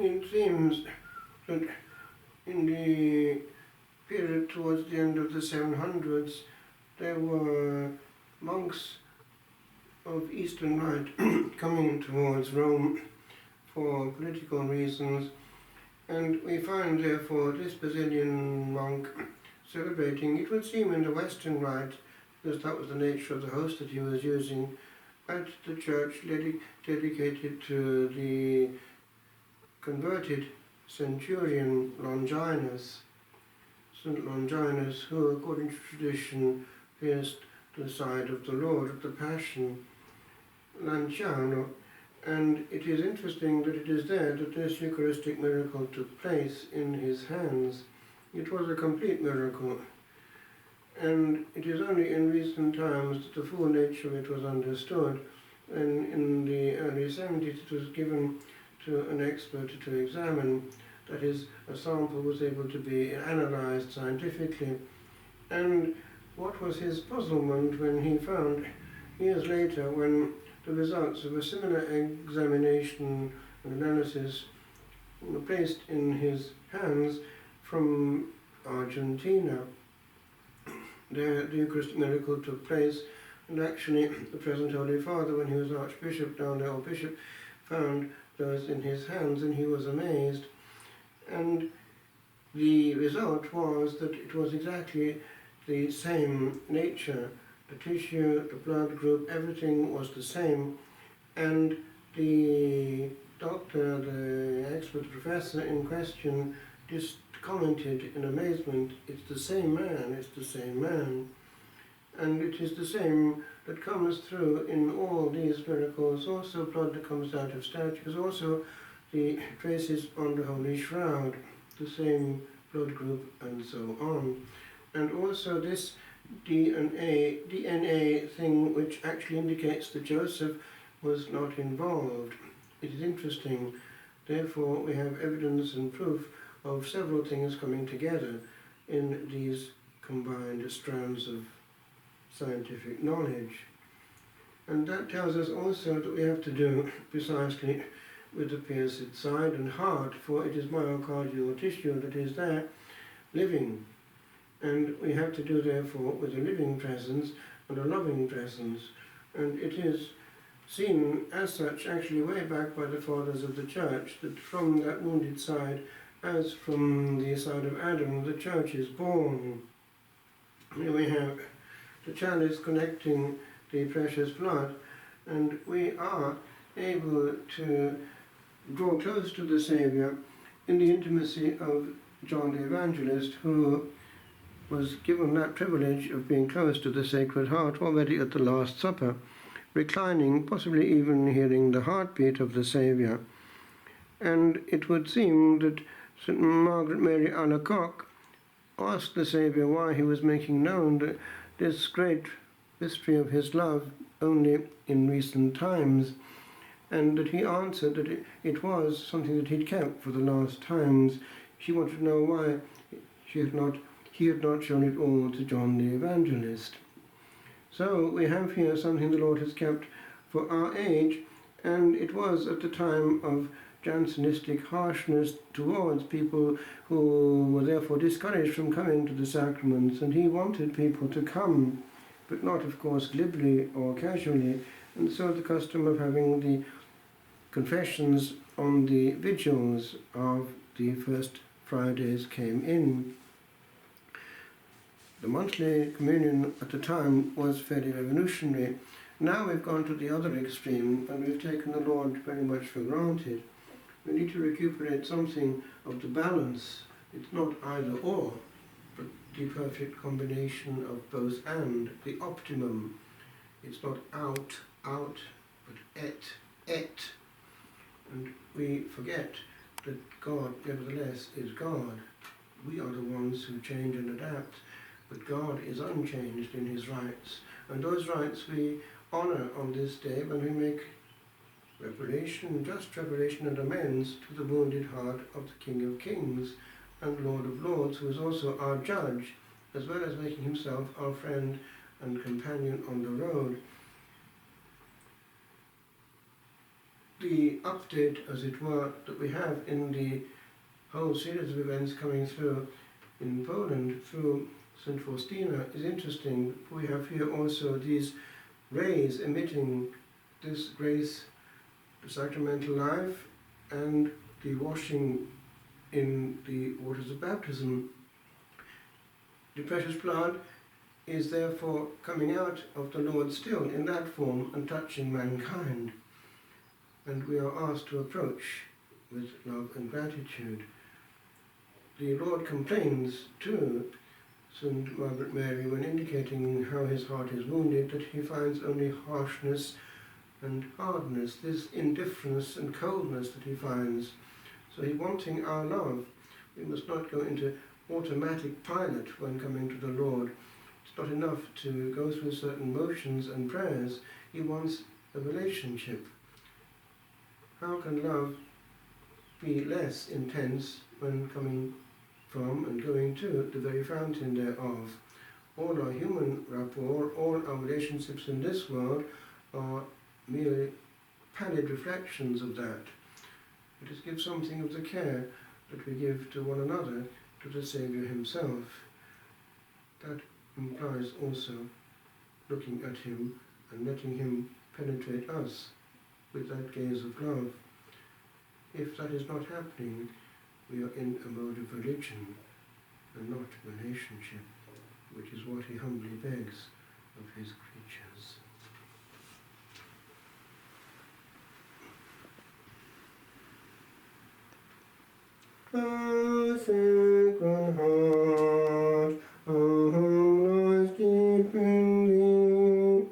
it seems that in the period towards the end of the 700s, there were monks of Eastern Rite coming towards Rome for political reasons, and we find therefore this Basilian monk celebrating, it would seem, in the Western Rite, because that was the nature of the host that he was using, at the church dedicated to the converted centurion Longinus, St. Longinus, who, according to tradition, pierced the side of the Lord at the Passion, Lanciano. And it is interesting that it is there that this Eucharistic miracle took place in his hands. It was a complete miracle, and it is only in recent times that the full nature of it was understood. And in the early 70s it was given to an expert to examine, that is, a sample was able to be analysed scientifically. And what was his puzzlement when he found, years later, when the results of a similar examination and analysis were placed in his hands from Argentina. There the Eucharistic miracle took place, and actually the present Holy Father, when he was Archbishop down there, or Bishop, found those in his hands, and he was amazed. And the result was that it was exactly the same nature. The tissue, the blood group, everything was the same, and the doctor, the expert professor in question, just commented in amazement, it's the same man, it's the same man. And it is the same that comes through in all these miracles, also blood that comes out of statues, also the traces on the Holy Shroud, the same blood group, and so on. And also this DNA thing, which actually indicates that Joseph was not involved. It is interesting. Therefore, we have evidence and proof of several things coming together in these combined strands of scientific knowledge. And that tells us also that we have to do precisely with the pierced side and heart, for it is myocardial tissue that is there, living. And we have to do, therefore, with a living presence and a loving presence. And it is seen as such, actually way back by the fathers of the Church, that from that wounded side, as from the side of Adam, the Church is born. Here we have the chalice connecting the precious blood, and we are able to draw close to the Saviour in the intimacy of John the Evangelist, who was given that privilege of being close to the Sacred Heart already at the Last Supper, reclining, possibly even hearing the heartbeat of the Saviour. And it would seem that St. Margaret Mary Alacoque asked the Saviour why he was making known this great mystery of his love only in recent times, and that he answered that it was something that he'd kept for the last times. She wanted to know why he had not shown it all to John the Evangelist. So we have here something the Lord has kept for our age, and it was at the time of Jansenistic harshness towards people who were therefore discouraged from coming to the sacraments, and he wanted people to come, but not, of course, glibly or casually, and so the custom of having the confessions on the vigils of the first Fridays came in. The monthly communion at the time was fairly revolutionary. Now we've gone to the other extreme, and we've taken the Lord very much for granted. We need to recuperate something of the balance. It's not either or, but the perfect combination of both and, the optimum. It's not out, but et. And we forget that God, nevertheless, is God. We are the ones who change and adapt, but God is unchanged in his rights. And those rights we honour on this day when we make reparation, just reparation and amends to the wounded heart of the King of Kings and Lord of Lords, who is also our judge, as well as making himself our friend and companion on the road. the update, as it were, that we have in the whole series of events coming through in Poland through St. Faustina is interesting. We have here also these rays emitting this grace, the sacramental life, and the washing in the waters of baptism. The precious blood is therefore coming out of the Lord still in that form and touching mankind. And we are asked to approach with love and gratitude. The Lord complains to St. Margaret Mary when indicating how his heart is wounded, that he finds only harshness and hardness, this indifference and coldness that he finds. So he's wanting our love. We must not go into automatic pilot when coming to the Lord. It's not enough to go through certain motions and prayers. He wants a relationship. How can love be less intense when coming from and going to the very fountain thereof? All our human rapport, all our relationships in this world are merely pallid reflections of that. Let us give something of the care that we give to one another to the Saviour himself. That implies also looking at him and letting him penetrate us with that gaze of love. If that is not happening, we are in a mode of religion and not relationship, which is what he humbly begs of his creatures. O sacred heart, our home lies deep in thee.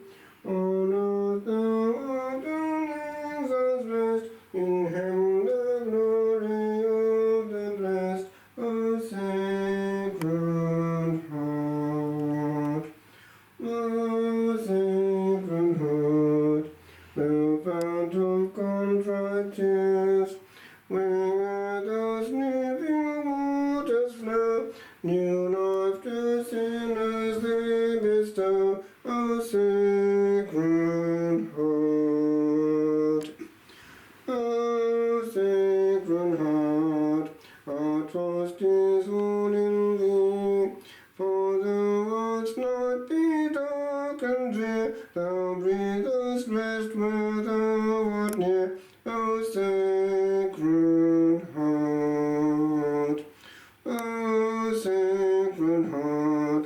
On earth thou art and as rest, in heaven the glory of the blessed. O sacred heart, O sacred heart, thou fount of contrite tears, where those living waters flow, new life to sinners they bestow. O sacred heart, O sacred heart, our trust is all in thee, for thou wouldst not be dark and drear, thou breathest rest where thou art near. O sacred heart, O sacred heart,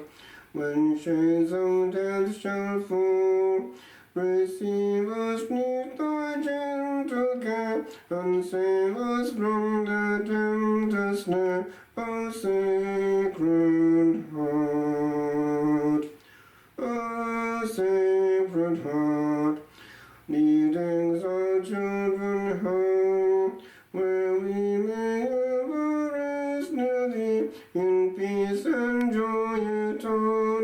when shades of death shall fall, receive us neath thy gentle care, and save us from the tempter's snare. O sacred heart, O sacred heart, leading our children home, where we may ever rest near thee, in peace and joy eternal.